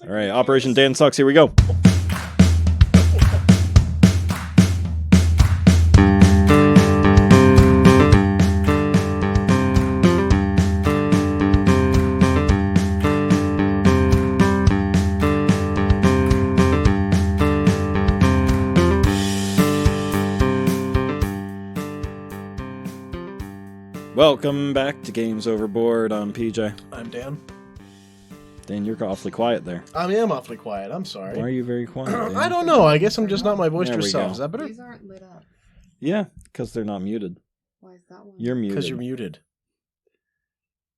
All right, Operation Dan Sucks. Here we go. Welcome back to Games Overboard. I'm PJ. I'm Dan. Dan, you're awfully quiet there. I am awfully quiet. I'm sorry. Why are you very quiet, Dan? I don't know. I guess I'm just not my There we boisterous self. go. Is that better? These aren't lit up. Yeah, because they're not muted. Why is that one? You're muted. Because you're muted.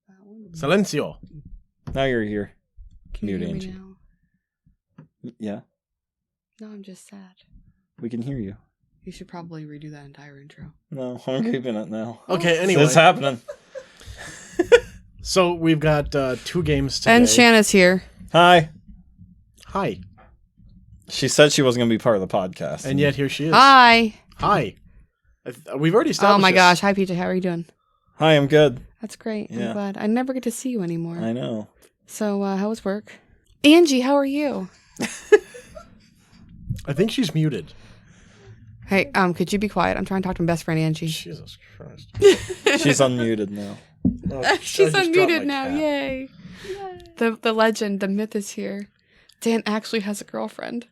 That one? Silencio. Now you're here. Can you mute hear me Angie. now? Yeah, No, I'm just sad. we can hear you. You should probably redo that entire intro. No, I'm keeping it now. Okay, anyway. It's happening. So we've got 2 games today. And Shanna's here. Hi. Hi. She said she wasn't going to be part of the podcast. And yet here she is. Hi. Hi. We've already established Oh my this. gosh. Hi, PJ. How are you doing? Hi, I'm good. That's great. Yeah. I'm glad. I never get to see you anymore. I know. So, how was work? Angie, how are you? I think she's muted. Hey, could you be quiet? I'm trying to talk to my best friend Angie. Jesus Christ. She's unmuted now. Oh, She's I just dropped unmuted my now. cat. Yay. The legend, the myth is here. Dan actually has a girlfriend.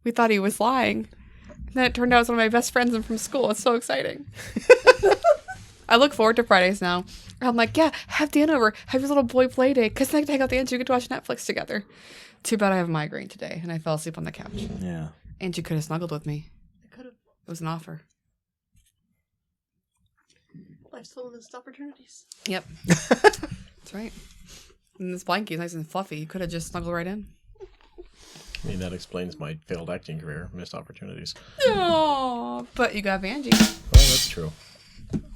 We thought he was lying. And then it turned out it was one of my best friends and from school. It's so exciting. I look forward to Fridays now. I'm like, yeah, have Dan over. Have your little boy play day. Because then I get to hang out with Angie. We get to watch Netflix together. Too bad I have a migraine today. And I fell asleep on the couch. Yeah. Angie could have snuggled with me. I could have. It was an offer. Life's full of missed opportunities. Yep. That's right. And this blankie is nice and fluffy. You could have just snuggled right in. I mean, that explains my failed acting career. Missed opportunities. Oh, but you got Angie. Oh, that's true.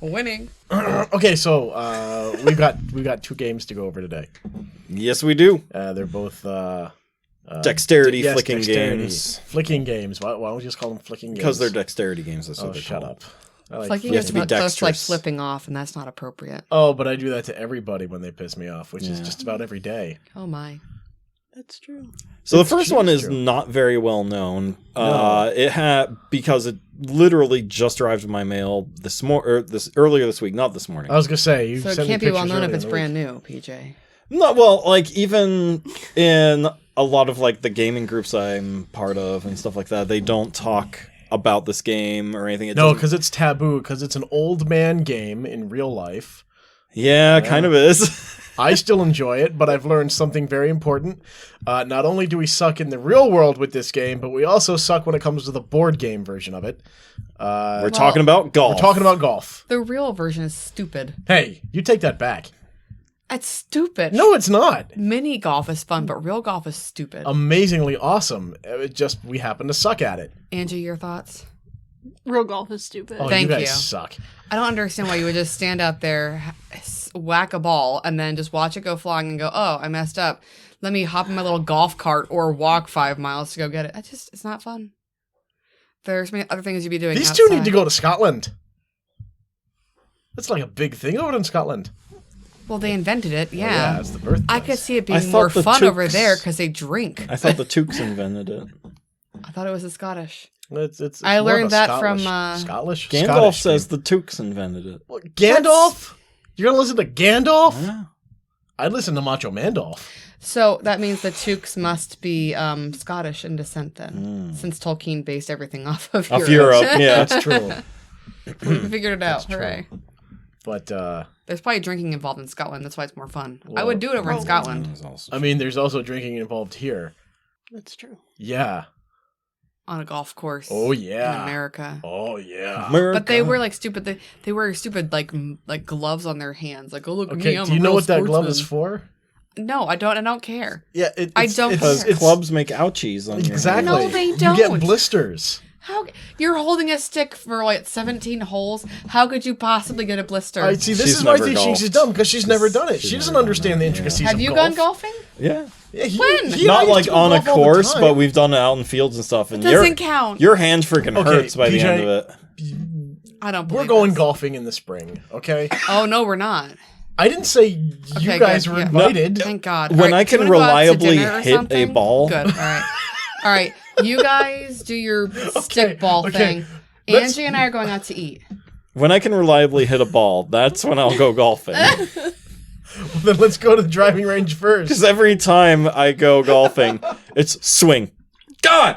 Winning. Okay, so we've got 2 games to go over today. Yes, we do. They're both Dexterity yes, flicking dexterity. games. Flicking games. Why don't we just call them flicking games? Because they're dexterity games. That's what Oh, they're shut called. up. I like Flicking You have is to be not just like dexterous. flipping off, and that's not appropriate. Oh, but I do that to everybody when they piss me off, which is Yeah. just about every day. Oh my. That's true. So the It's first true, one it's is true. not very well known. No. It had because it literally just arrived in my mail earlier this week, not this morning. I was gonna say you So it sent me can't be well pictures known if earlier it's in the brand week. new, PJ. Not well, like even in a lot of like the gaming groups I'm part of and stuff like that, they don't talk about this game or anything. It No, doesn't- because it's taboo. Because it's an old man game in real life. yeah, kind of is. I still enjoy it, but I've learned something very important. Not only do we suck in the real world with this game, but we also suck when it comes to the board game version of it. We're talking about golf. We're talking about golf. The real version is stupid. Hey, you take that back. It's stupid. No, it's not. Mini golf is fun, but real golf is stupid. Amazingly awesome. It just we happen to suck at it. Angie, your thoughts? Real golf is stupid. Oh, Thank you guys you. suck. I don't understand why you would just stand out there, whack a ball, and then just watch it go flying and go, oh, I messed up. Let me hop in my little golf cart or walk 5 miles to go get it. It's not fun. There's many other things you'd be doing These outside. 2 need to go to Scotland. That's like a big thing over in Scotland. Well, they invented it, Well, yeah. it's the birthplace. I could see it I being more thought the fun over Tooks- there because they drink. I thought the Tooks invented it. I thought it was a Scottish. It's I more of learned a that from, Scottish. Gandalf Scottish says game. the Tooks invented it. What, Gandalf. You're gonna listen to Gandalf? Yeah. I'd listen to Macho Mandolf. So that means the Tooks must be Scottish in descent then, since Tolkien based everything off of Off Europe. Europe, yeah. That's true. We figured it out. That's true. Hooray. But There's probably drinking involved in Scotland. That's why it's more fun. I Well, would do it over in Scotland I mean, there's also drinking involved here. That's true. Yeah. on a golf course. Oh yeah. In America. Oh yeah. But they wear like stupid. They wear stupid like gloves on their hands. Like, oh look at me, Okay. I'm Do you a know real what that glove is sportsman. for? No, I don't. I don't care. Yeah. I don't Because care. clubs make ouchies on your Exactly. No, they You don't. get blisters. How you're holding a stick for like 17 holes? How could you possibly get a blister? I see. This She's is why I never think she's golfed. dumb because she's never done it. she's She doesn't never done understand that, the yeah. intricacies Have of you golf. gone golfing? Yeah. Yeah, he, When? he and I Not used like to go on a golf all the course, time. but we've done it out in fields and stuff. And Doesn't count. Your hand freaking Okay, hurts by the PJ, end of it. I don't believe We're going this. golfing in the spring, okay? Oh no, we're not. I didn't say you Okay, guys good, were yeah. invited. Thank God. When All right, I do you can wanna go out to reliably dinner or hit a something? ball. Good. All right. All right. You guys do your stick ball okay. thing. Let's- Angie and I are going out to eat. When I can reliably hit a ball, that's when I'll go golfing. Then let's go to the driving range first. Because every time I go golfing, it's swing. God!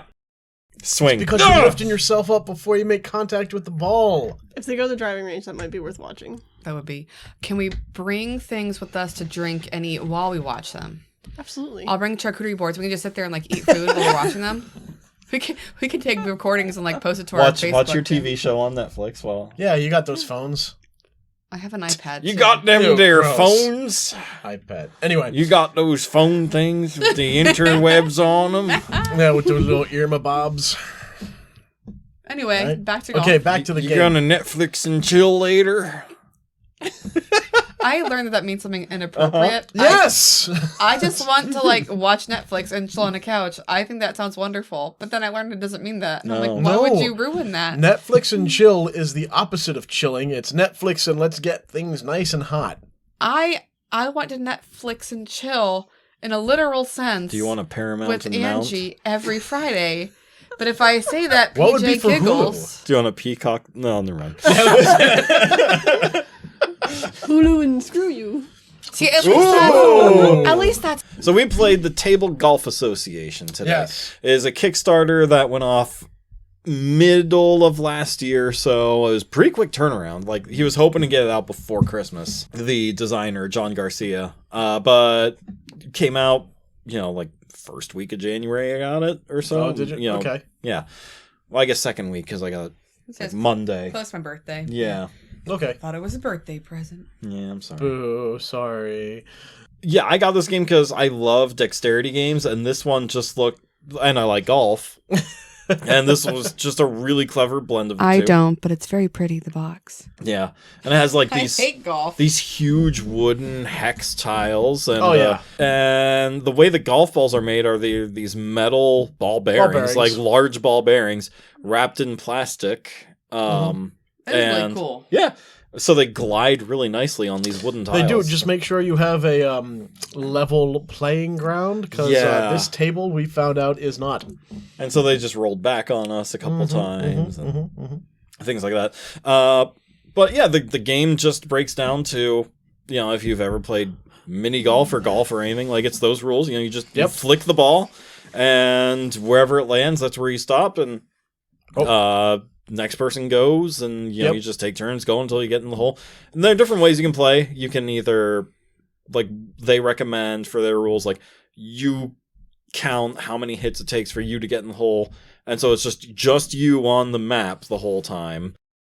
Swing. Because you're lifting yourself up before you make contact with the ball. If they go to the driving range, that might be worth watching. That would be. Can we bring things with us to drink and eat while we watch them? Absolutely. I'll bring charcuterie boards. We can just sit there and like eat food while we're watching them. We can take recordings and like post it to our Facebook. Watch your too. TV show on Netflix while... Yeah, you got those phones. I have an iPad. You too. got them Ew, there gross. phones? iPad. Anyway. You got those phone things with the interwebs on them? Yeah, with those little Irma bobs. Anyway, Right. back to golf. Okay, back to the You game. gonna Netflix and chill later? I learned that means something inappropriate. Yes! I just want to like watch Netflix and chill on a couch. I think that sounds wonderful. But then I learned it doesn't mean that. And I'm No. like, why would No. you ruin that? Netflix and chill is the opposite of chilling. It's Netflix and let's get things nice and hot. I want to Netflix and chill in a literal sense Do you want a Paramount with and Mount? Angie every Friday. But if I say that, What would be PJ for Hulu? giggles. Do you want a Peacock? No, never mind. Hulu and screw you. See, at Ooh. least that's So we played the Table Golf Association today. Yes. It is a Kickstarter that went off middle of last year, so it was pretty quick turnaround. Like, he was hoping to get it out before Christmas, the designer John Garcia, but came out, like first week of January I got it or so. Oh, did you? Okay. Yeah. Well, I guess second week because I got it like Monday. close to my birthday. Yeah. Okay. Thought it was a birthday present. Yeah, I'm sorry. Boo, sorry. Yeah, I got this game because I love dexterity games, and this one just looked, and I like golf. And this was just a really clever blend of the two. don't, but it's very pretty, the box. Yeah, and it has like I these hate golf. these huge wooden hex tiles, and Oh, yeah. and the way the golf balls are made are these metal ball bearings, bearings. like large ball bearings wrapped in plastic. That is really and cool. yeah, so they glide really nicely on these wooden tiles. They do. Just make sure you have a level playing ground, because Yeah. this table we found out is not. And so they just rolled back on us a couple times and things like that. But yeah, the game just breaks down to, if you've ever played mini golf or anything, like it's those rules. You just you flick the ball, and wherever it lands, that's where you stop, and next person goes, and you just take turns, go until you get in the hole. And there are different ways you can play. You can either, like, they recommend for their rules, like, you count how many hits it takes for you to get in the hole, and so it's just you on the map the whole time.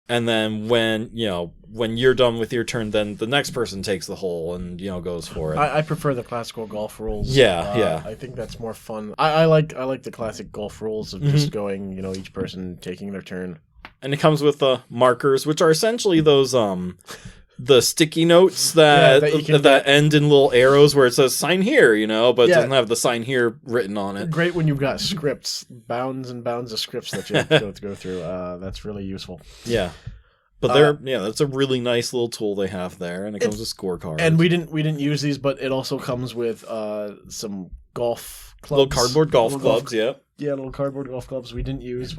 And then when you're done with your turn, then the next person takes the hole and goes for it. I prefer the classical golf rules. Yeah. I think that's more fun. I like the classic golf rules of just going, each person taking their turn. And it comes with markers, which are essentially those the sticky notes that that end in little arrows where it says sign here, but it doesn't have the sign here written on it. Great when you've got scripts, bounds and bounds of scripts that you have to go through. That's really useful. Yeah. But that's a really nice little tool they have there, and it comes with scorecards. And we didn't use these, but it also comes with some golf clubs. Little cardboard golf clubs, yeah. Yeah, little cardboard golf clubs we didn't use.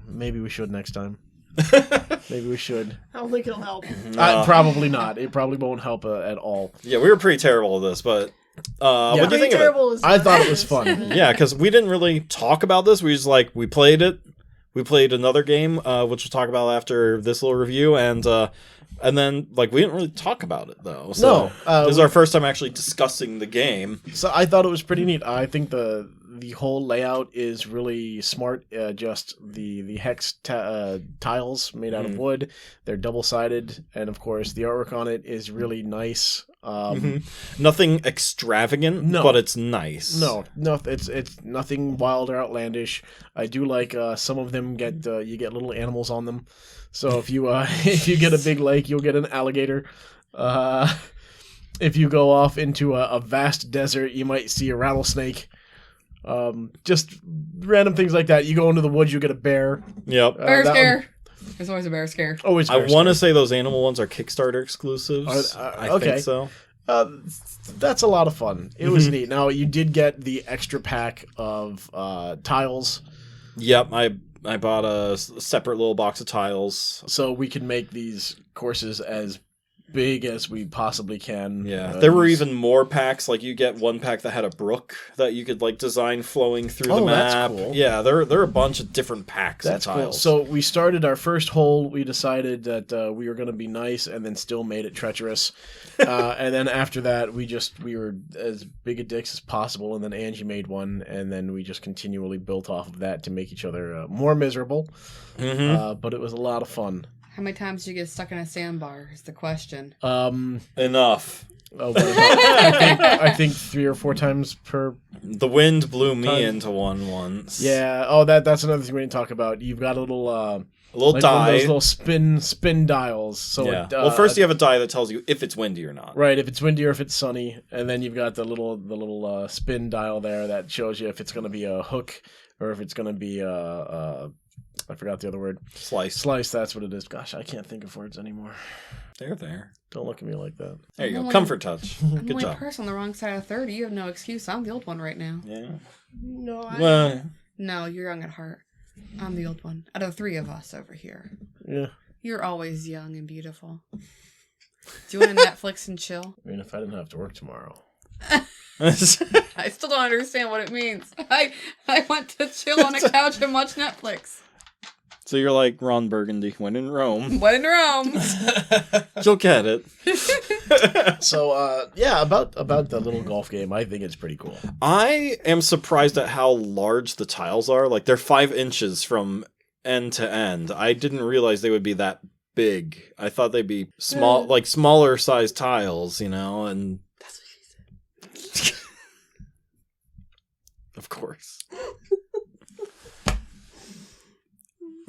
Maybe we should next time. Maybe we should. I don't think it'll help. Probably not. It probably won't help at all. Yeah, we were pretty terrible at this, but what do you think of it? I thought it was fun. Yeah, because we didn't really talk about this. We just we played it. We played another game, which we'll talk about after this little review, and then we didn't really talk about it though. So this is our first time actually discussing the game. So I thought it was pretty neat. I think the whole layout is really smart. Just the hex tiles made out of wood. They're double-sided, and of course the artwork on it is really nice. Nothing extravagant, but it's nice. No, it's nothing wild or outlandish. I do like some of them you get little animals on them. So if you if you get a big lake, you'll get an alligator. If you go off into a vast desert, you might see a rattlesnake. Just random things like that. You go into the woods, you get a bear. Yep. Bear's here. There's always a bear scare. Always. I want to say those animal ones are Kickstarter exclusives. I okay. think so. That's a lot of fun. It was neat. Now, you did get the extra pack of tiles. Yep, I bought a separate little box of tiles. So we can make these courses as big as we possibly can. Yeah, there were even more packs. Like you get one pack that had a brook that you could like design flowing through the map. That's cool. Yeah, there are a bunch of different packs. That's of cool. tiles. So we started our first hole. We decided that we were going to be nice, and then still made it treacherous. And then after that, we were as big a dicks as possible. And then Angie made one, and then we just continually built off of that to make each other more miserable. But it was a lot of fun. How many times do you get stuck in a sandbar is the question. Enough. I think 3 or 4 times per. The wind blew me time. into one once. Yeah. Oh, that's another thing we didn't talk about. You've got a little like one of die. those little spin dials. So yeah. Well, first you have a die that tells you if it's windy or not. Right, if it's windy or if it's sunny, and then you've got the little spin dial there that shows you if it's going to be a hook or if it's going to be I forgot the other word. Slice, that's what it is. Gosh, I can't think of words anymore. They're there. Don't look at me like that. There you go. Comfort touch. I'm the Good only job. person on the wrong side of 30. You have no excuse. I'm the old one right now. Yeah. No, Well, No, you're young at heart. I'm the old one. Out of the 3 of us over here. Yeah. You're always young and beautiful. Do you want to Netflix and chill? I mean, if I didn't have to work tomorrow. I still don't understand what it means. I want to chill on a couch and watch Netflix. So you're like Ron Burgundy when in Rome. When in Rome. You'll get it. So, yeah, about the little golf game, I think it's pretty cool. I am surprised at how large the tiles are. Like, they're 5 inches from end to end. I didn't realize they would be that big. I thought they'd be small, like smaller size tiles, you know, and... That's what she said. Of course.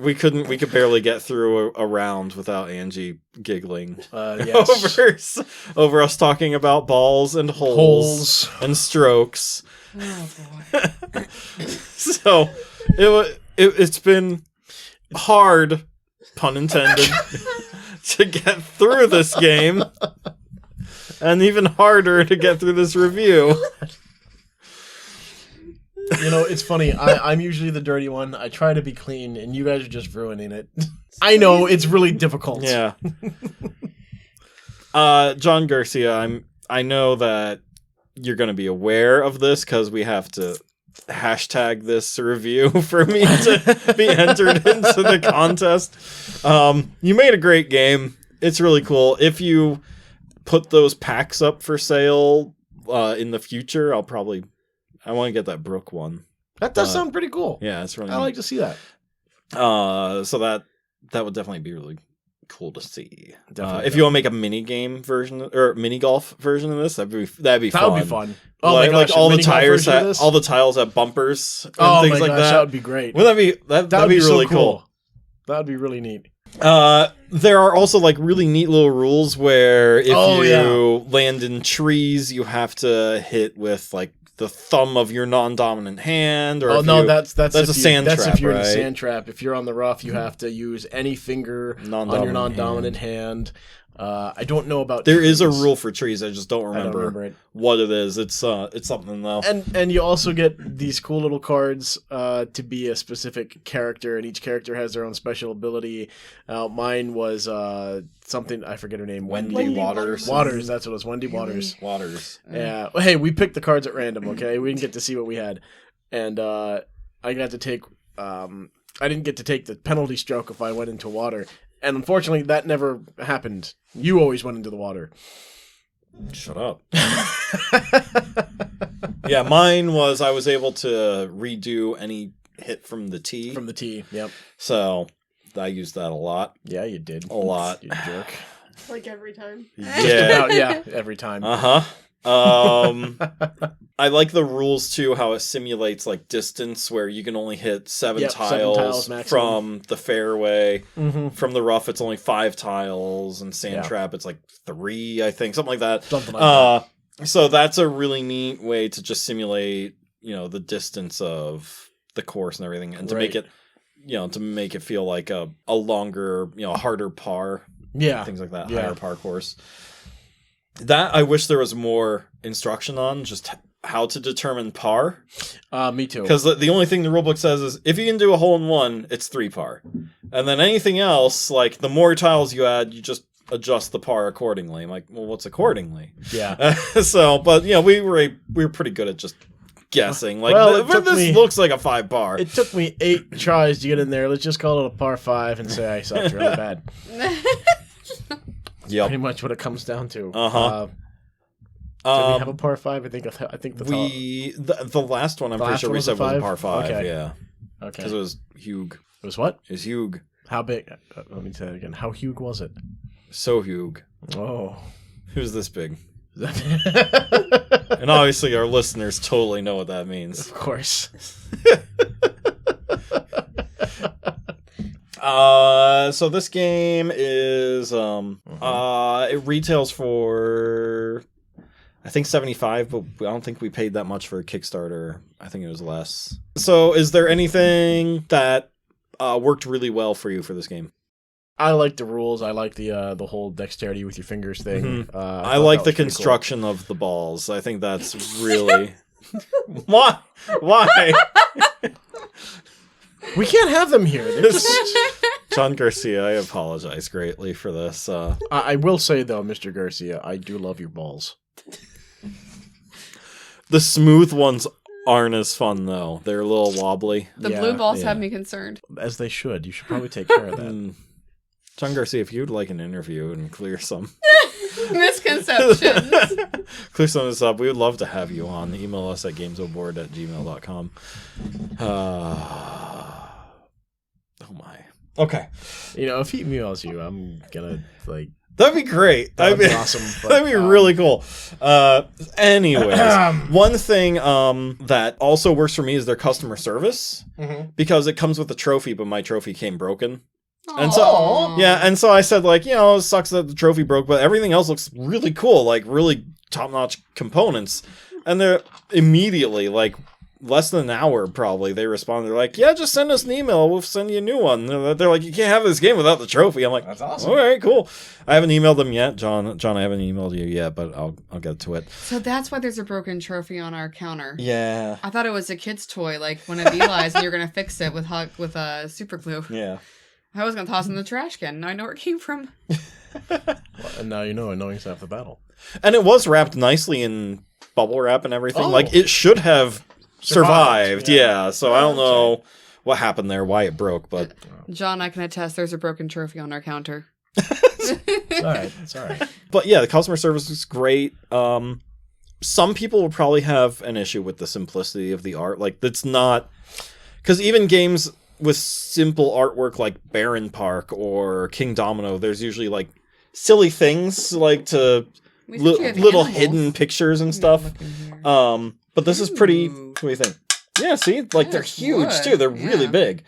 We could barely get through a round without Angie giggling Yes. over us talking about balls and holes and strokes. Oh, boy. So it's been hard, pun intended, to get through this game, and even harder to get through this review. You know, it's funny. I'm usually the dirty one. I try to be clean, and you guys are just ruining it. I know, it's really difficult. Yeah. John Garcia, I know that you're going to be aware of this because we have to hashtag this review for me to be entered into the contest. You made a great game. It's really cool. If you put those packs up for sale in the future, I want to get that Brook one. That does sound pretty cool. Yeah, it's really I like to see that. So that would definitely be really cool to see. Definitely. If you want to make a mini game version or mini golf version of this, that'd be fun. That would be fun. Oh like, my gosh, like all a the mini golf tires version of this? all the tiles have bumpers and Oh things my like gosh, that. that would be great. Wouldn't that'd be really so cool. That would be really neat. There are also like really neat little rules where if you yeah. land in trees, you have to hit with like the thumb of your non-dominant hand. Or that's a sand That's trap, if you're in a right? sand trap. If you're on the rough, you have to use any finger on your non-dominant hand. I don't know about. There is a trees. rule for trees. I just don't remember, it. what it is. It's something though. And you also get these cool little cards to be a specific character, and each character has their own special ability. Mine was something, I forget her name. Wendy Waters. Waters, that's what it was. Wendy Waters. Waters. Yeah. Hey, we picked the cards at random. Okay, we didn't get to see what we had, and I got to take. I didn't get to take the penalty stroke if I went into water. And unfortunately, that never happened. You always went into the water. Shut up. Yeah, mine was I was able to redo any hit from the tee. From the tee, yep. So I used that a lot. Yeah, you did. A lot. You jerk. Like every time. Yeah. Yeah, every time. Uh-huh. I like the rules too, how it simulates like distance where you can only hit 7 tiles maximum. from the fairway. Mm-hmm. From the rough it's only 5 tiles, and sand trap it's like 3, I think, something like that. Something like that. So that's a really neat way to just simulate, the distance of the course and everything, and to make it to make it feel like a longer, harder par. Yeah. Things like that, Yeah. higher par course. That I wish there was more instruction on, just how to determine par. Me too. Because the only thing the rulebook says is if you can do a hole-in-one, it's 3 par. And then anything else, like the more tiles you add, you just adjust the par accordingly. I'm like, well, what's accordingly? Yeah. But we were pretty good at just guessing. Like, Well, this looks like a 5 par. It took me 8 tries to get in there. Let's just call it a par 5 and say I sucked really bad. Yep. Pretty much what it comes down to. Uh-huh. Did we have a par 5? I think the last one I'm pretty sure we said was a par 5. Okay. Yeah. Okay. Because it was Hugh. It was what? It was Hugh. How big? Let me say that again. How huge was it? So Hugh. Oh. Who's this big? And obviously our listeners totally know what that means. Of course. So this game is it retails for I think $75, but I don't think we paid that much for a Kickstarter. I think it was less. So is there anything that worked really well for you for this game? I like the rules. I like the whole dexterity with your fingers thing. Mm-hmm. I like the construction of the balls. I think that's really Why? We can't have them here. They're just... John Garcia, I apologize greatly for this. I will say though, Mr. Garcia, I do love your balls. The smooth ones aren't as fun though. They're a little wobbly. The blue balls have me concerned. As they should. You should probably take care of that. John Garcia, if you'd like an interview and clear some misconceptions, clear some of this up, we would love to have you on. Email us at gamesoverboard@gmail.com. Oh my. Okay. If he emails you, I'm gonna That'd be great. That'd be awesome. But, that'd be really cool. Anyways, one thing that also works for me is their customer service, because it comes with a trophy, but my trophy came broken. And so, and so I said, it sucks that the trophy broke, but everything else looks really cool, really top-notch components. And they're immediately, less than an hour probably, they responded. They're like, yeah, just send us an email. We'll send you a new one. They're like, you can't have this game without the trophy. I'm like, that's awesome. All right, cool. I haven't emailed them yet. John, I haven't emailed you yet, but I'll get to it. So that's why there's a broken trophy on our counter. Yeah. I thought it was a kid's toy, like one of Eli's, and you're going to fix it with super glue. Yeah. I was going to toss it in the trash can. Now I know where it came from. And now you know, knowing's half the battle. And it was wrapped nicely in bubble wrap and everything. It should have survived. Yeah. So I don't know what happened there, why it broke, but John, I can attest there's a broken trophy on our counter. It's all right. But yeah, the customer service is great. Some people will probably have an issue with the simplicity of the art. That's not... Because even games with simple artwork like Baron Park or King Domino, there's usually silly things to little hidden pictures and stuff. But this is pretty... What do you think? Yeah, see? They're huge too. They're really big.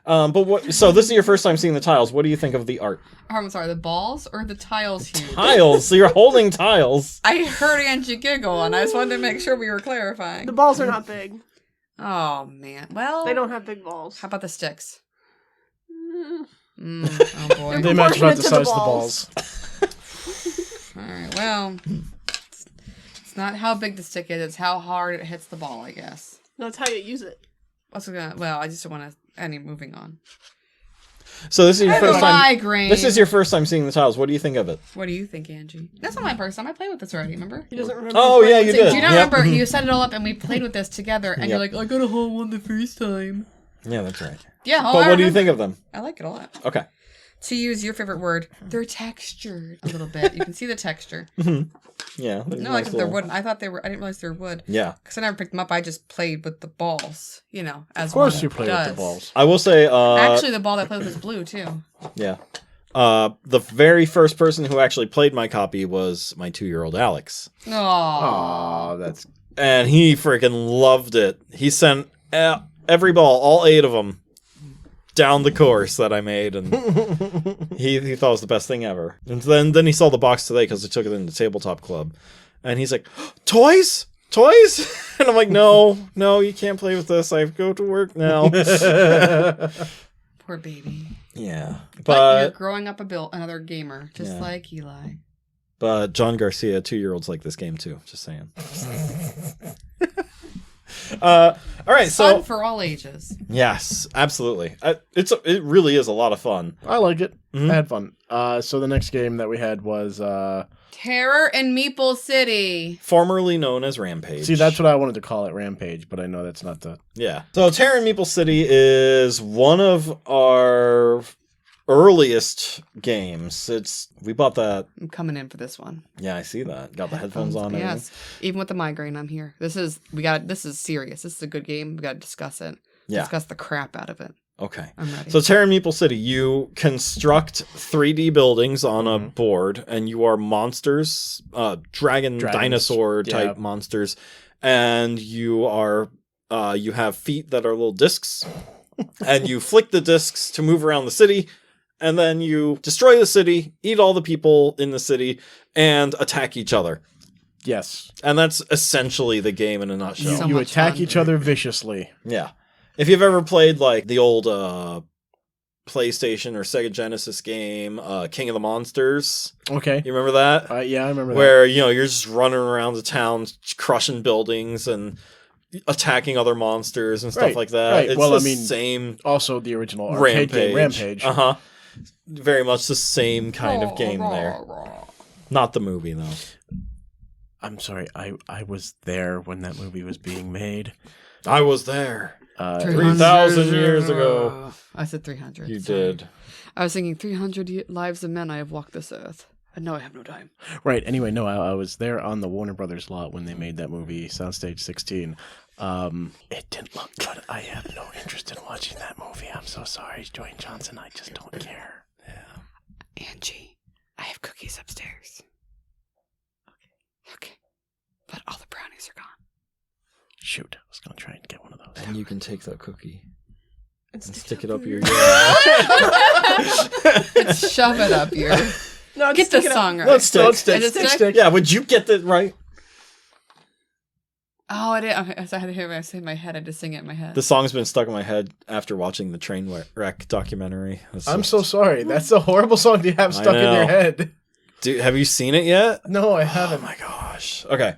So this is your first time seeing the tiles. What do you think of the art? Oh, I'm sorry, the balls or the tiles huge? Tiles. So you're holding tiles. I heard Angie giggle, and I just wanted to make sure we were clarifying. The balls are not big. Oh, man. Well... They don't have big balls. How about the sticks? Oh, boy. They match about the size of the balls. All right, well... It's not how big the stick is, it's how hard it hits the ball, I guess. No, it's how you use it. I just don't want to... moving on. So this is your first time. Migraine. This is your first time seeing the tiles. What do you think of it? What do you think, Angie? That's not my first time. I played with this already. Remember? He doesn't remember. Oh yeah, you did. Do you not remember? You set it all up and we played with this together, and Yep. you're like, I got a whole one the first time. Yeah, that's right. Yeah. But what do you think of them? I like it a lot. Okay. To use your favorite word, they're textured a little bit. You can see the texture. Yeah. No, like if they're wooden. I thought they were. I didn't realize they were wood. Yeah. Because I never picked them up. I just played with the balls. As Of course one you play does. with the balls. I will say. Actually, the ball that I played with was blue too. Yeah. The very first person who actually played my copy was my 2-year-old Alex. Aww. That's... And he freaking loved it. He sent every ball, all 8 of them, down the course that I made, and he thought it was the best thing ever. And then he saw the box today because I took it in the tabletop club, and he's like, toys? And I'm like, no, you can't play with this. I go to work now. Poor baby. Yeah, But you're growing up another gamer, just Yeah. like Eli. But John Garcia, 2-year-olds like this game too. Just saying. All right, so Fun for all ages. yes, absolutely. It really is a lot of fun. I like it. Mhm. I had fun. So the next game that we had was Terror in Meeple City. Formerly known as Rampage. see, that's what I wanted to call it, Rampage, but I know that's not the. Yeah. So Terror in Meeple City is one of our earliest games. We bought that. I'm coming in for this one. Yeah, I see that. Got the headphones on. And Yes. Even with the migraine, I'm here. This is serious. This is a good game. We got to discuss it. Yeah. Discuss the crap out of it. Okay. I'm ready. So Terra Meeple City, you construct 3D buildings on a board, and you are monsters, dragons, dinosaur type monsters, and you have feet that are little discs, and you flick the discs to move around the city, and then you destroy the city, eat all the people in the city, and attack each other. Yes. And that's essentially the game in a nutshell. So You much attack fun. each other viciously. Yeah. If you've ever played like the old PlayStation or Sega Genesis game, King of the Monsters, Okay. you remember that? Yeah, I remember that. Where, you're just running around the town, crushing buildings and attacking other monsters and stuff Right, like that. right. It's Well, the I mean, same Also, the original arcade game, Rampage. Uh-huh. Very much the same kind of game there. Not the movie, though. I'm sorry, I was there when that movie was being made. I was there. 300 3,000 years ago. I said 300. You sorry. did. I was thinking 300 lives of men I have walked this earth. And now I have no time. Right. Anyway, no, I was there on the Warner Brothers lot when they made that movie, Soundstage 16. It didn't look good. I have no interest in watching that movie. I'm so sorry, Dwayne Johnson. I just don't care. Yeah. Angie, I have cookies upstairs. Okay. But all the brownies are gone. Shoot, I was going to try and get one of those. And you can take that cookie And and stick it up your Shove it up your... No, Get the song right. Let's stick. Is it stick? Yeah, would you get that right? Oh, I did. Okay, so I had to hear it say in my head. I had to sing it in my head. The song's been stuck in my head after watching the train wreck documentary. I'm so sorry. That's a horrible song to have stuck in know. your head. Dude, have you seen it yet? No, I Oh haven't. my gosh. Okay.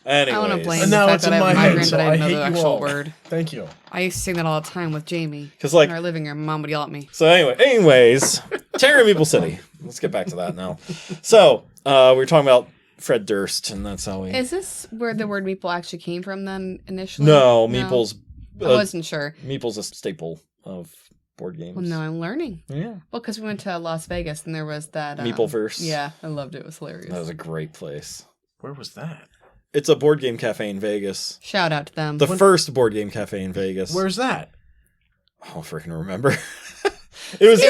Anyways. I want to blame And the now fact it's that I in have a my head, migraine so that I I know hate the you actual all. word. Thank you. I used to sing that all the time with Jamie. 'Cause, like- in our living room, Mom would yell at me. So anyways, Terror in Meeple City. Let's get back to that now. So, we were talking about Fred Durst, and that's how we... Is this where the word meeple actually came from then initially? No, Meeple's... I wasn't sure. Meeple's a staple of board games. Well, now I'm learning. Yeah. Well, because we went to Las Vegas and there was that... Meepleverse. Yeah, I loved it. It was hilarious. That was a great place. Where was that? It's a board game cafe in Vegas. Shout out to them. The first board game cafe in Vegas. Where's that? I don't freaking remember. It was...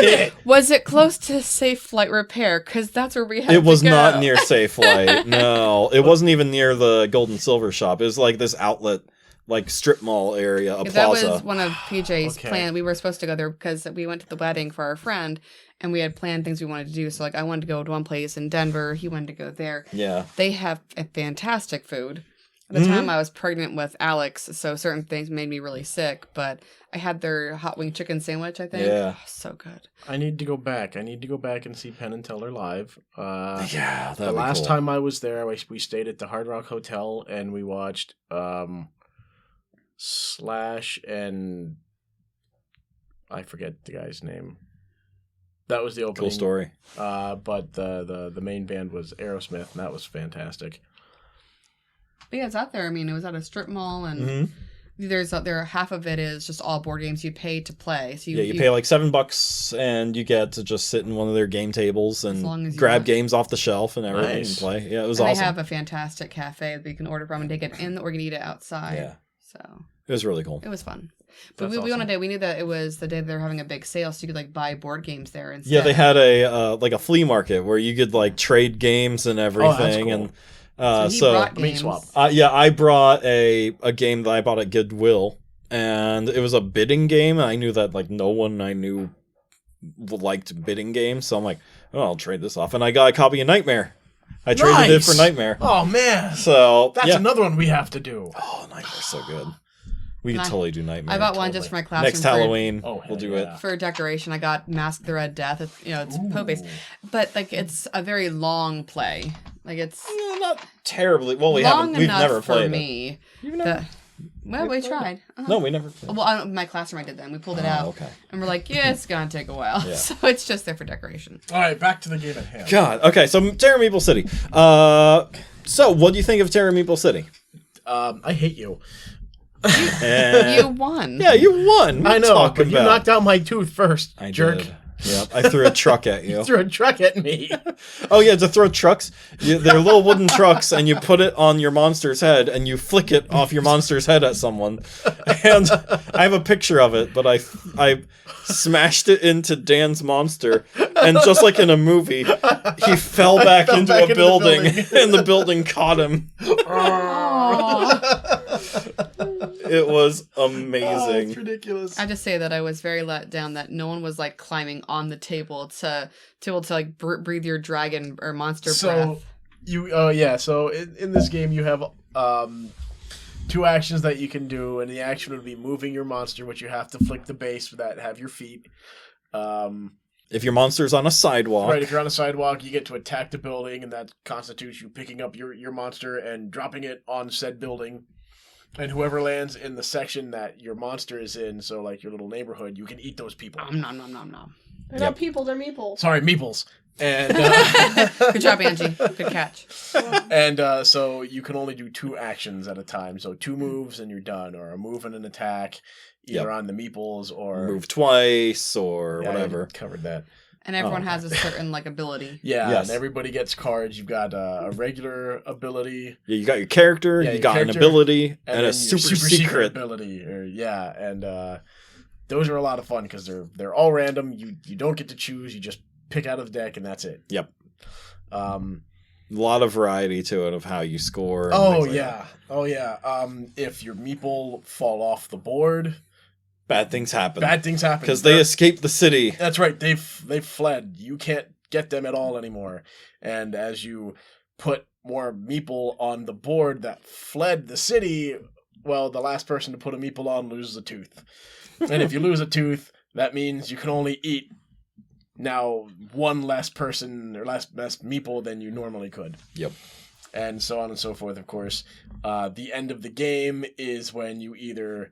Was it close to Safe Flight Repair? Because that's where we had It was to go. not near Safe Flight. No, it wasn't even near the Gold and Silver shop. It was like this outlet, like strip mall area, a That plaza. was one of PJ's Okay. plans. We were supposed to go there because we went to the wedding for our friend, and we had planned things we wanted to do. So, like, I wanted to go to one place in Denver. He wanted to go there. Yeah. They have a fantastic food. At Mm-hmm. the time, I was pregnant with Alex, so certain things made me really sick. But I had their hot wing chicken sandwich, I think. Yeah. Oh, so good. I need to go back. I need to go back and see Penn and Teller live. Yeah, The last time I was there, we stayed at the Hard Rock Hotel and we watched Slash and I forget the guy's name. That was the opening. Cool story. But the main band was Aerosmith, and that was fantastic. But yeah, it's out there. I mean, it was at a strip mall, and Mm-hmm. there half of it is just all board games you pay to play. So You pay like $7 and you get to just sit in one of their game tables long and as you grab want. games off the shelf and everything Nice. and play. Yeah, it was and awesome. They have a fantastic cafe that you can order from and take it in, or you can eat it outside. Yeah. So It was really cool. it was fun. But That's we went awesome. a day. We knew that it was the day they were having a big sale, so you could like buy board games there instead. Yeah, they had a like a flea market where you could like trade games and everything. cool. And So he so brought Meat games. swap. yeah, I brought a game that I bought at Goodwill, and it was a bidding game. And I knew that like no one I knew liked bidding games, so I'm like, oh, I'll trade this off. And I got a copy of Nightmare. I traded it for Nice. Nightmare. Oh man, So that's yeah. another one we have to do. Oh, Nightmare's so good. We could And totally do Nightmare. I bought one just for my classroom. Next Halloween, Oh, we'll do yeah. it. For decoration, I got Mask the Red Death. It's Poe-based. But, like, it's a very long play. Like, it's Not terribly. Well, we long haven't. We've enough never for played it. me. You've never. Well, we tried. Uh-huh. No, we never played. Well, my classroom I did that. And we pulled it out. Okay. And we're like, yeah, it's going to take a while. Yeah. So it's just there for decoration. All right, back to the game at hand. God. Okay, so Terra Meeple City. So what do you think of Terra Meeple City? I hate you. You won. Yeah, you won. I know, Talking but you about. knocked out my tooth first, I jerk. did. Yep, I threw a truck at you. You threw a truck at me. Oh yeah, to throw trucks. They're little wooden trucks, and you put it on your monster's head, and you flick it off your monster's head at someone. And I have a picture of it, but I smashed it into Dan's monster, and just like in a movie, he fell back into a building, and the building caught him. It was amazing. It's ridiculous. I just say that I was very let down that no one was like climbing on the table to like breathe your dragon or monster breath. So in this game you have two actions that you can do, and the action would be moving your monster, which you have to flick the base that have your feet. If your monster's on a sidewalk, Right, if you're on a sidewalk, you get to attack the building, and that constitutes you picking up your monster and dropping it on said building. And whoever lands in the section that your monster is in, so like your little neighborhood, you can eat those people. Nom, nom, nom, nom. They're not people, they're meeple. Sorry, meeples. And Good job, Angie. Good catch. and so you can only do two actions at a time. So 2 moves and you're done, or a move and an attack, either on the meeples or move twice or Yeah, I whatever. covered that. And everyone has a certain like ability. Yeah, Yes. and everybody gets cards. You've got a regular ability, Yeah, you got your character, Yeah, you your got character, an ability, and then a your super secret. ability. And those are a lot of fun because they're all random. You don't get to choose. You just pick out of the deck, and that's it. Yep. A lot of variety to it of how you score. And Oh things like yeah, oh yeah. If your meeple fall off the board, bad things happen. bad things happen Because they escaped the city. That's right. They've fled. You can't get them at all anymore. And as you put more meeple on the board that fled the city, well, the last person to put a meeple on loses a tooth. And if you lose a tooth, that means you can only eat now one less person or less meeple than you normally could. Yep. And so on and so forth, of course. The end of the game is when you either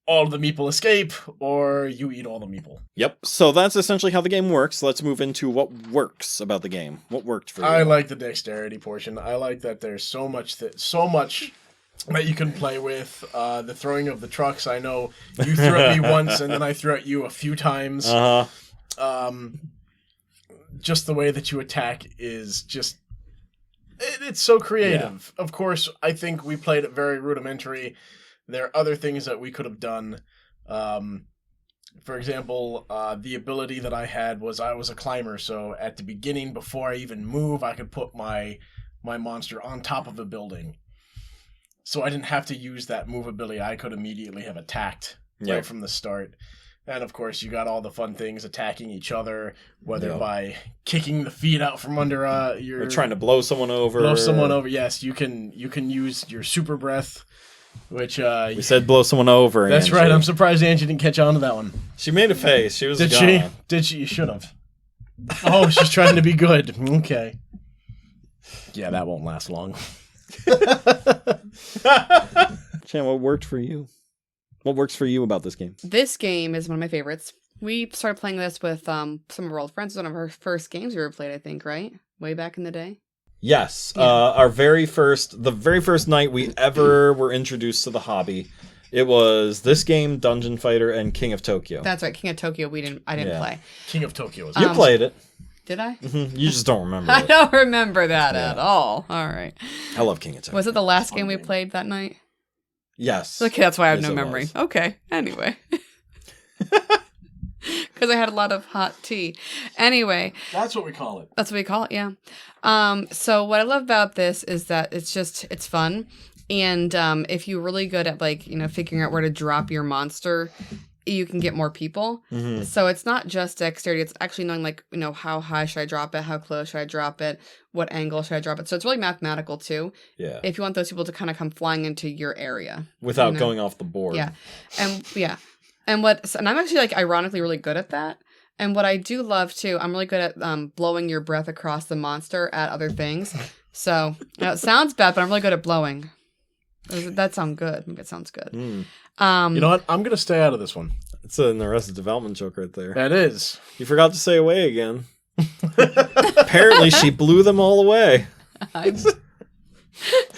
all the meeple escape or you eat all the meeple. Yep. So that's essentially how the game works. Let's move into what works about the game. What worked for you? I like the dexterity portion. I like that there's so much that you can play with. The throwing of the trucks. I know you threw at me once, and then I threw at you a few times. Just the way that you attack is just it's so creative. Yeah. Of course, I think we played it very rudimentary. There are other things that we could have done. For example, the ability that I had was I was a climber, so at the beginning, before I even move, I could put my monster on top of the building. So I didn't have to use that move ability. I could immediately have attacked right from the start. And of course, you got all the fun things attacking each other, whether by kicking the feet out from under or trying to blow someone over. Yes, you can use your super breath, which we said blow someone over. That's Angie. right. I'm surprised Angie didn't catch on to that one. She made a face. She was Did gone. she? Did she? You should have. Oh, she's trying to be good. Okay. Yeah, that won't last long. Chan, what worked for you? What works for you about this game? This game is one of my favorites. We started playing this with some of our old friends. It was one of our first games we ever played, I think, right? Way back in the day. Yes. Yeah. The very first night we ever were introduced to the hobby, it was this game, Dungeon Fighter, and King of Tokyo. That's right, King of Tokyo. I didn't play. King of Tokyo. You played it. Did I? Mm-hmm. You just don't remember I it. don't remember that at all. All right. I love King of Tokyo. Was it the last game we played that night? Yes. Okay, that's why I have Yes, no it memory. was. Okay, anyway. Because I had a lot of hot tea. Anyway. That's what we call it. That's what we call it, yeah. So what I love about this is that it's fun. And if you're really good at, figuring out where to drop your monster, you can get more people. Mhm. So it's not just dexterity. It's actually knowing, like, how high should I drop it? How close should I drop it? What angle should I drop it? So it's really mathematical, too. Yeah. If you want those people to kind of come flying into your area. Without going off the board. Yeah. And I'm actually, like, ironically really good at that. And what I do love, too, I'm really good at blowing your breath across the monster at other things. So, it sounds bad, but I'm really good at blowing. That sounds good. It sounds good. Mm. You know what? I'm going to stay out of this one. It's an Arrested Development joke right there. That is. You forgot to say away again. Apparently, she blew them all away.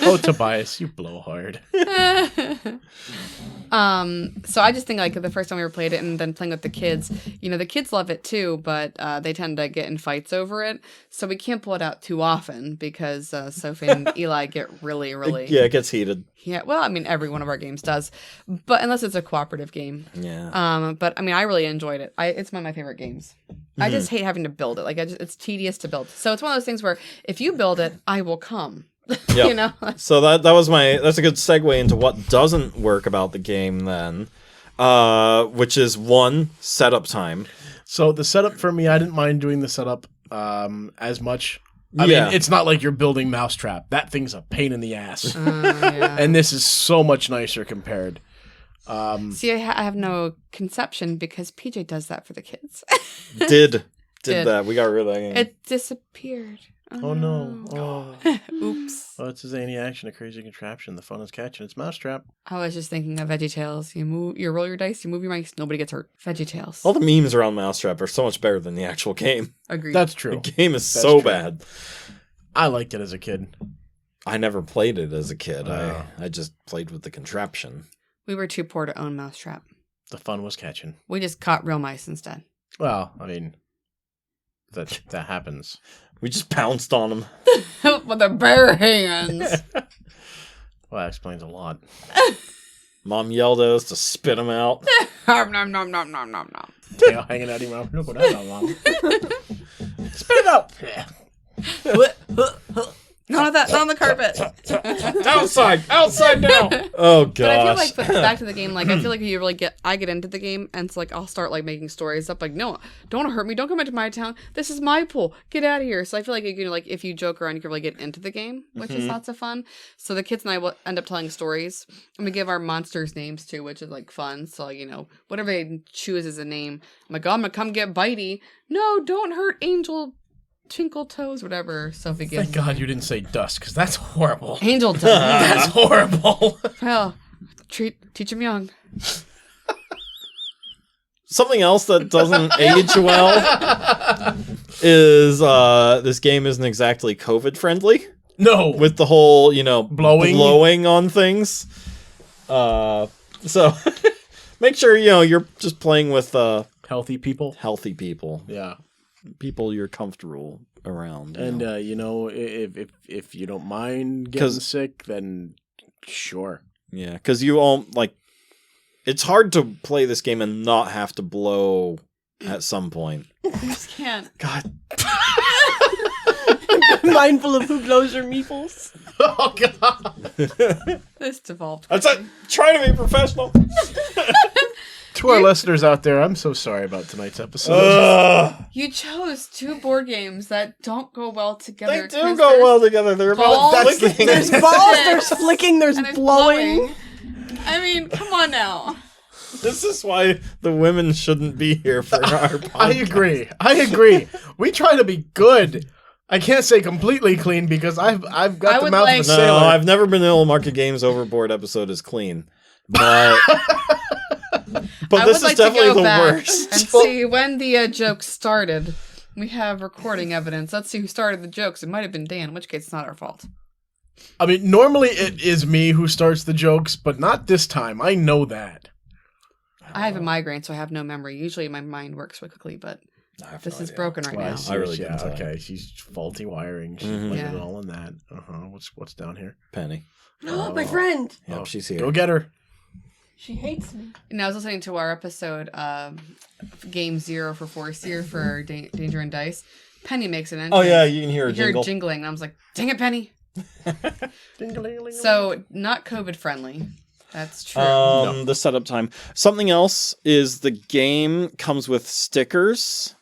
Oh, Tobias, you blow hard. So I just think, like, the first time we ever played it and then playing with the kids, the kids love it too, but they tend to get in fights over it. So we can't pull it out too often because Sophie and Eli get really, really... Yeah, it gets heated. Yeah, well, I mean, every one of our games does, but unless it's a cooperative game. Yeah. But I mean, I really enjoyed it. It's one of my favorite games. I just hate having to build it. Like, it's tedious to build. So it's one of those things where if you build it, I will come. Yep. So that's a good segue into what doesn't work about the game then, which is one, setup time. So the setup for me, I didn't mind doing the setup as much. I mean, it's not like you're building Mousetrap. That thing's a pain in the ass. Yeah. And this is so much nicer compared. See, I have no conception because PJ does that for the kids. Did that. We got rid of that game. It disappeared. Oh no. Oh. Oops. Oh, it's a zany action, a crazy contraption. The fun is catching. It's Mousetrap. I was just thinking of VeggieTales. You roll your dice, you move your mice, nobody gets hurt. VeggieTales. All the memes around Mousetrap are so much better than the actual game. Agreed. That's true. The game is That's so true. bad. I liked it as a kid. I never played it as a kid. Oh. I just played with the contraption. We were too poor to own Mousetrap. The fun was catching. We just caught real mice instead. Well, I mean, that happens. We just pounced on them. With their bare hands. Well, that explains a lot. Mom yelled at us to spit them out. Nom, nom, nom, nom, nom, nom, nom. Tail hanging out of your mouth. Look what I got, Mom. Spit it out. None of that. Not on the carpet. Outside now. Oh gosh. But I feel like back to the game. Like I feel like you really I get into the game, and it's like I'll start like making stories up. Like, no, don't hurt me. Don't come into my town. This is my pool. Get out of here. So I feel like like if you joke around, you can really get into the game, which is lots of fun. So the kids and I will end up telling stories, and we give our monsters names too, which is like fun. So whatever they choose as a name. I'm like, oh, I'm gonna come get Bitey. No, don't hurt Angel. Twinkle Toes, whatever Sophie gives. Thank God you didn't say dust, because that's horrible. Angel Toes. That's horrible. Well, teach him young. Something else that doesn't age well is this game isn't exactly COVID friendly. No. With the whole, blowing on things. So make sure you're just playing with healthy people. Healthy people. Yeah. People you're comfortable around. And if you don't mind getting sick, then sure. Yeah, because you all it's hard to play this game and not have to blow at some point. I just can't. God. Mindful of who blows your meeples. Oh God. This devolved. I'm trying to be professional. To our listeners out there, I'm so sorry about tonight's episode. You chose two board games that don't go well together. They do go well together. They're balls. about flicking. There's balls, there's flicking, there's And blowing. I mean, come on now. This is why the women shouldn't be here for our podcast. I agree. We try to be good. I can't say completely clean because I've got the mouth of a sailor. No, I've never been in a Market Games Overboard episode as clean. But this is definitely the worst. And see when the joke started. We have recording evidence. Let's see who started the jokes. It might have been Dan, in which case it's not our fault. I mean, normally it is me who starts the jokes, but not this time. I know that. I have a migraine, so I have no memory. Usually my mind works really quickly, but this is broken right now. I really can't tell. Okay, she's faulty wiring. She's blaming it all on that. What's down here? Penny. Oh, my friend. Yep, she's here. Go get her. She hates me. And I was listening to our episode, Game 0 for Force Year for Danger and Dice. Penny makes an entrance. Oh yeah, you can hear her You hear jingle. jingling, and I was like, dang it, Penny. Ding-a-ling-a-ling-a-ling. So, not COVID friendly. That's true. The setup time. Something else is the game comes with stickers,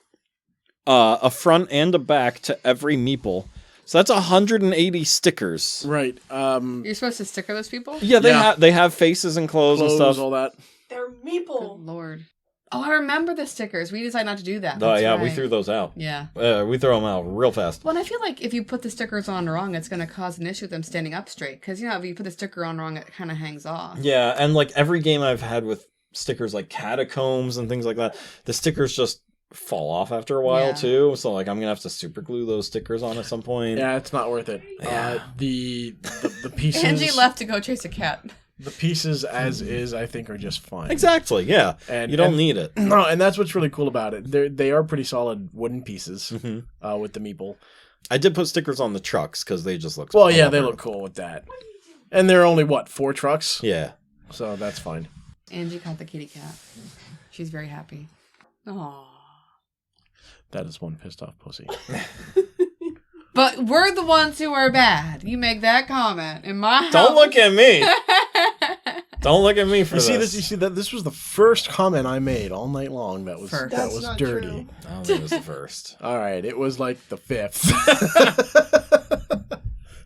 a front and a back to every meeple. So that's 180 stickers. Right. You're supposed to sticker those people? Yeah, they have faces and clothes and stuff. all that. They're Meeple. Good Lord. Oh, I remember the stickers. We decided not to do that. Oh That's yeah, right. we threw those out. Yeah. We throw them out real fast. Well, and I feel like if you put the stickers on wrong, it's going to cause an issue with them standing up straight. Because, you know, if you put the sticker on wrong, it kind of hangs off. Yeah, and like every game I've had with stickers like catacombs and things like that, the stickers just fall off after a while too. So like I'm gonna have to super glue those stickers on at some point. Yeah, it's not worth it. Yeah. The pieces. Angie left to go chase a cat. The pieces as is, I think, are just fine. Exactly. Yeah. And you don't need it. No, and that's what's really cool about it. They are pretty solid wooden pieces with the meeple. I did put stickers on the trucks because they just look. Well, yeah, they look cool with that. And there are only 4 trucks. Yeah. So that's fine. Angie caught the kitty cat. She's very happy. Aww. That is one pissed off pussy. But we're the ones who are bad. You make that comment in my house. Don't look at me. Don't look at me for You this. see that this was the first comment I made all night long. That was First. that That's was not dirty. true. I don't think it was the first. All right, it was like the 5th.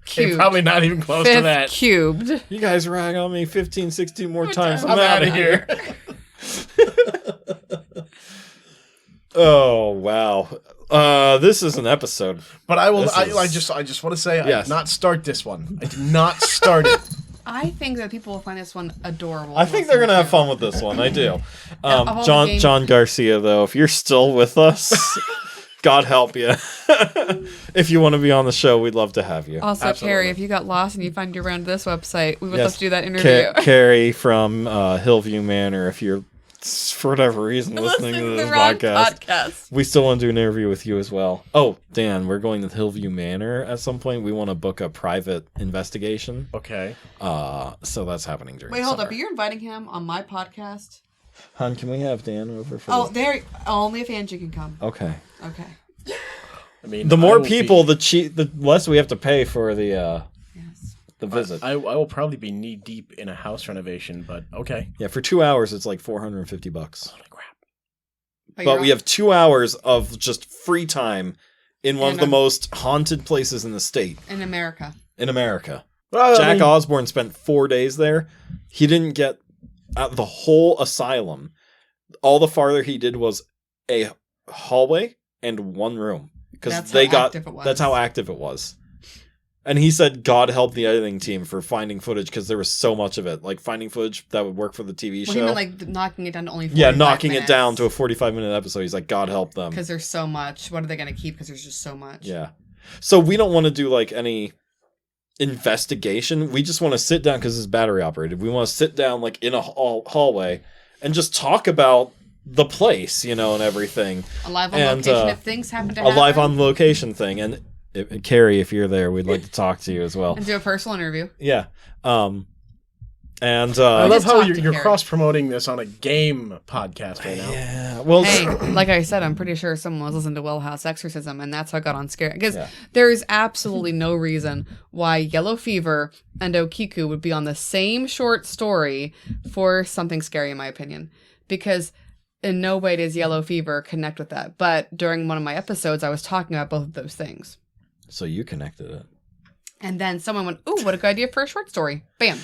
Cubed. Probably not even close to Fifth that. cubed. You guys rag on me 15, 16 more times. I'm out of here. Oh wow. This is an episode. But I will. This is- I just want to say I Yes. did not start this one. I did not start it. I think that people will find this one adorable. I think they're gonna have fun with this one. I do. of all the John games- John Garcia, though, if you're still with us, God help you. If you want to be on the show, we'd love to have you. Also, Absolutely. Carrie, if you got lost and you find your way onto this website, we would Yes. love to do that interview. Carrie from Hillview Manor, if you're for whatever reason listening to the this wrong podcast, we still want to do an interview with you as well. Oh, Dan, we're going to Hillview Manor at some point. We want to book a private investigation. Okay. So that's happening during Wait, hold summer. up. You're inviting him on my podcast? Hon, can we have Dan over for Oh, this? there. Only if Angie can come. Okay. Okay. I mean, The I more will people, be- the less we have to pay for the Yes. visit. I will probably be knee deep in a house renovation, but okay. Yeah, for 2 hours it's like $450. Holy crap. But we have 2 hours of just free time in one of And the I'm- most haunted places in the state, in America. in America. Well, I Jack mean, Osborne spent 4 days there. He didn't get out the whole asylum. All the farther he did was a hallway and one room because That's they how got. active it was. That's how active it was. And he said, "God help the editing team for finding footage because there was so much of it, like finding footage that would work for the TV Well, show." he meant like knocking it down to only 45 yeah, knocking minutes. it down to a 45-minute episode. He's like, "God help them." Because there's so much. What are they going to keep? Because there's just so much. Yeah. So we don't want to do like any investigation. We just want to sit down because it's battery operated. We want to sit down like in a hallway and just talk about the place, and everything. A live on And, location if things happen to A happen. live on location thing. And Carrie, if you're there, we'd like to talk to you as well. And do a personal interview. Yeah. And I love just how talked you're, to you're Carrie. cross promoting this on a game podcast right now. yeah. Well, Hey, like I said, I'm pretty sure someone was listening to Well House Exorcism, and that's how I got on Scary. Because Yeah. there is absolutely no reason why Yellow Fever and Okiku would be on the same short story for something scary, in my opinion. Because in no way does Yellow Fever connect with that. But during one of my episodes, I was talking about both of those things. so you connected it. And then someone went, "Ooh, what a good idea for a short story." Bam.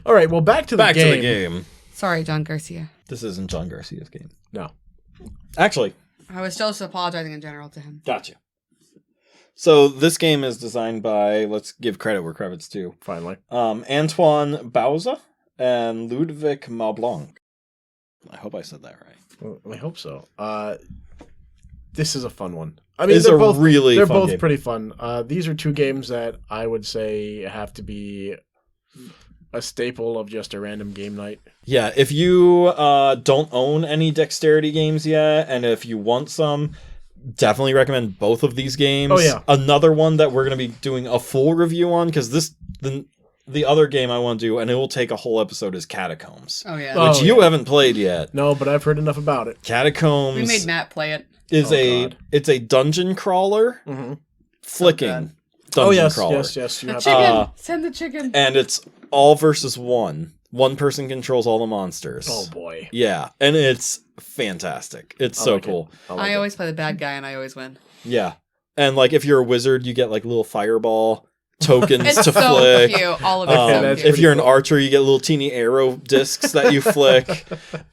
All right, well, back to the Back game. to the game. Sorry, John Garcia. This isn't John Garcia's game. No. Actually, I was still just apologizing in general to him. gotcha. So this game is designed by, let's give credit where credit's due, Finally. Antoine Bauza and Ludwig Maublanc. I hope I said that right. Well, I hope so. This is a fun one. I mean, It's they're a both really they're fun both game. pretty fun. These are two games that I would say have to be a staple of just a random game night. Yeah, if you don't own any dexterity games yet, and if you want some, definitely recommend both of these games. Oh, yeah. Another one that we're going to be doing a full review on, because the other game I want to do, and it will take a whole episode, is Catacombs. Oh, yeah. Oh, Which you yeah. haven't played yet. No, but I've heard enough about it. Catacombs We made Matt play it. is Oh, God. it's a dungeon crawler Mm-hmm. flicking dungeon crawler. yes. You The have chicken. Send the chicken. And it's all versus one. One person controls all the monsters. Oh boy. Yeah, and it's fantastic. It's so like it. cool. I always play the bad guy and I always win. Yeah. And like if you're a wizard, you get like little fireball tokens It's to so flick. cute. All of it's Okay, so that's cute. If you're an cool. archer, you get little teeny arrow discs that you flick.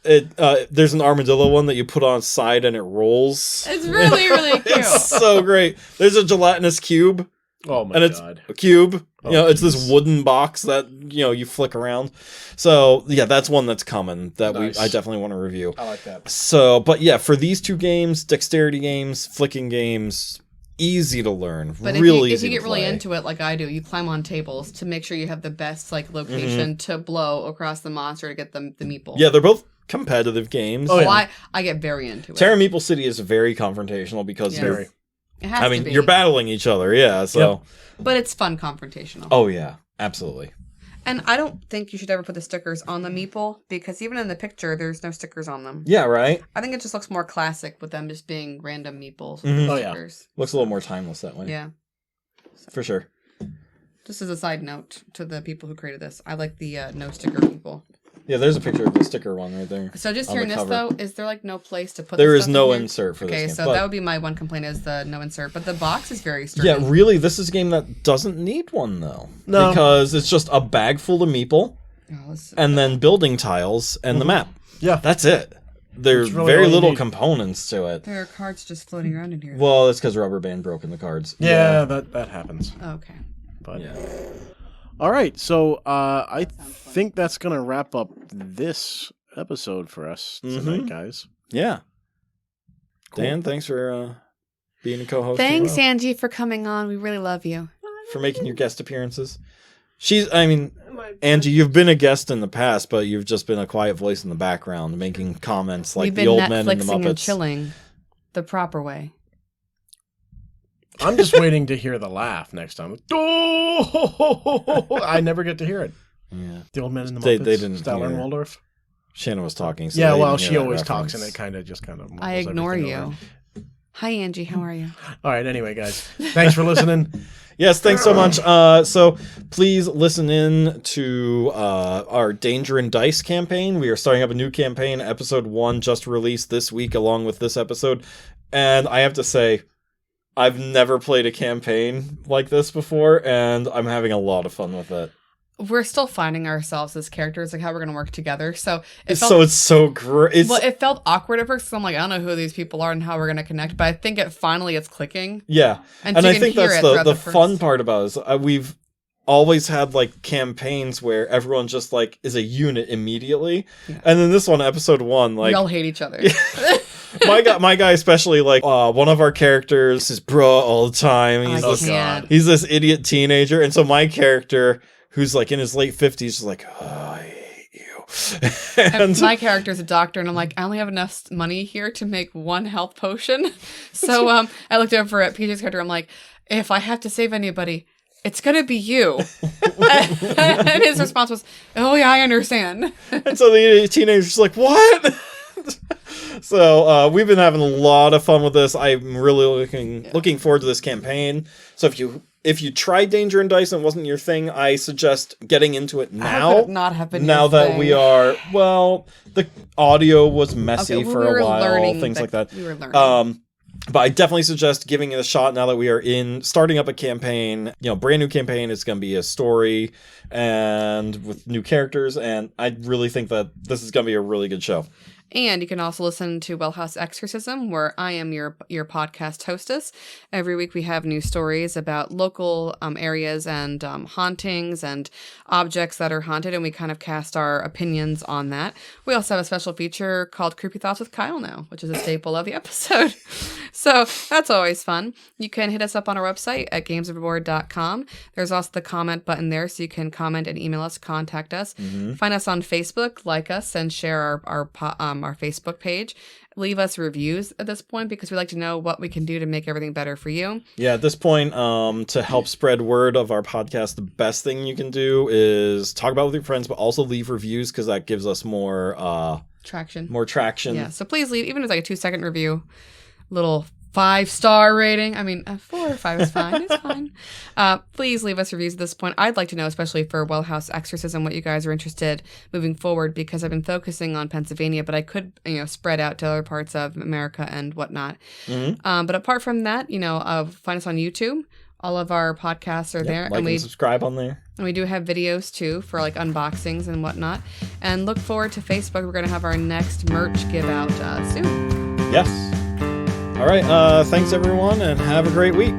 There's an armadillo one that you put on its side and it rolls. It's really, really cute. It's so great. There's a gelatinous cube, Oh my and it's god. a cube. Oh, It's this jeez. wooden box that you flick around. So yeah, that's one that's coming that Nice. I definitely want to review. I like that. So, but yeah, for these two games, dexterity games, flicking games, easy to learn. But really if easy you get to really play. into it, like I do, you climb on tables to make sure you have the best location to blow across the monster to get the meeple. Yeah, they're both competitive games. Oh, So yeah. I get very into it. Terra Meeple City is very confrontational because Yes. Very. It has to be. you're battling each other, yeah. So, But it's fun confrontational. oh yeah, absolutely. And I don't think you should ever put the stickers on the meeple because even in the picture, there's no stickers on them. Yeah, right. I think it just looks more classic with them just being random meeples. Mhm. Oh, yeah. Stickers. Looks a little more timeless that way. Yeah. For sure. Just as a side note to the people who created this, I like the no sticker people. Yeah, there's a picture of the sticker one right there. So just on hearing the this cover. though, is there no place to put? There the is stuff no in here? insert for this Okay, game. so but- that would be my one complaint is the no insert, but the box is very sturdy. yeah, really, this is a game that doesn't need one though. No. Because it's just a bag full of meeple Oh, this- and then building tiles and the map. Yeah. That's it. There's It's really very all you little need. components to it. there are cards just floating around in here. Well, it's because Rubber Band broke in the cards. Yeah, that happens. Okay. But Yeah. all right, so I think that's gonna wrap up this episode for us tonight, guys. Yeah. Cool. Dan, thanks for being a co-host. Thanks, as well, Angie, for coming on. We really love you. for making your guest appearances. Angie, you've been a guest in the past, but you've just been a quiet voice in the background, making comments like We've the been old men and the Netflixing and Muppets. chilling the proper way. I'm just waiting to hear the laugh next time. Oh! I never get to hear it. Yeah. The old man in the They Muppets. didn't Statler and hear. Waldorf. Shannon was talking. So Yeah, they well, didn't hear she that always talks, and reference. it kind of just kind of. I ignore you. Hi, Angie. How are you? All right. Anyway, guys, thanks for listening. Yes, thanks so much. So please listen in to our Danger and Dice campaign. We are starting up a new campaign. Episode 1 just released this week along with this episode. And I have to say, I've never played a campaign like this before, and I'm having a lot of fun with it. We're still finding ourselves as characters, like how we're going to work together. So it felt, So it's so great. well, it felt awkward at first. 'Cause I'm like, I don't know who these people are and how we're going to connect. But I think it's clicking. Yeah. And, And so I you think can hear that's it the throughout fun first- part about it is we've always had like campaigns where everyone just like is a unit immediately. Yeah. And then this one, episode 1, like we all hate each other. my guy especially, like one of our characters is bruh all the time. He's I this can't. he's this idiot teenager, and so my character, who's like in his late 50s, is like, oh, I hate you. And my character's a doctor, and I'm like, I only have enough money here to make one health potion. So I looked over at PJ's character. I'm like, if I have to save anybody, it's gonna be you. And his response was, "Oh yeah, I understand." And so the idiot teenager's like, what? So we've been having a lot of fun with this. I'm really looking forward to this campaign. So if you tried Danger and Dice and it wasn't your thing, I suggest getting into it How now. could it not have been Now your that thing? we are, well, the audio was messy Okay, well, for we were a while, learning things like that. We were learning. But I definitely suggest giving it a shot now that we are starting up a campaign, brand new campaign. It's going to be a story and with new characters. And I really think that this is going to be a really good show. And you can also listen to Wellhouse Exorcism, where I am your podcast hostess. Every week we have new stories about local areas and hauntings and objects that are haunted, and we kind of cast our opinions on that. We also have a special feature called Creepy Thoughts with Kyle now, which is a staple of the episode. So that's always fun. You can hit us up on our website at gamesoverboard.com. There's also the comment button there, so you can comment and email us, contact us. Find us on Facebook, like us, and share our Facebook page. Leave us reviews at this point because we like to know what we can do to make everything better for you. Yeah, at this point, to help spread word of our podcast, the best thing you can do is talk about it with your friends, but also leave reviews because that gives us more Traction. traction. Yeah, so please leave, even if it's like a 2-second review, little 5-star rating. I mean, 4 or 5 is fine. It's fine. Please leave us reviews at this point. I'd like to know, especially for Well House Exorcism, what you guys are interested moving forward, because I've been focusing on Pennsylvania, but I could, spread out to other parts of America and whatnot. But apart from that, find us on YouTube. All of our podcasts are there. Like and subscribe on there. And we do have videos, too, for, unboxings and whatnot. And look forward to Facebook. We're going to have our next merch give out soon. Yes. All right. Thanks, everyone, and have a great week.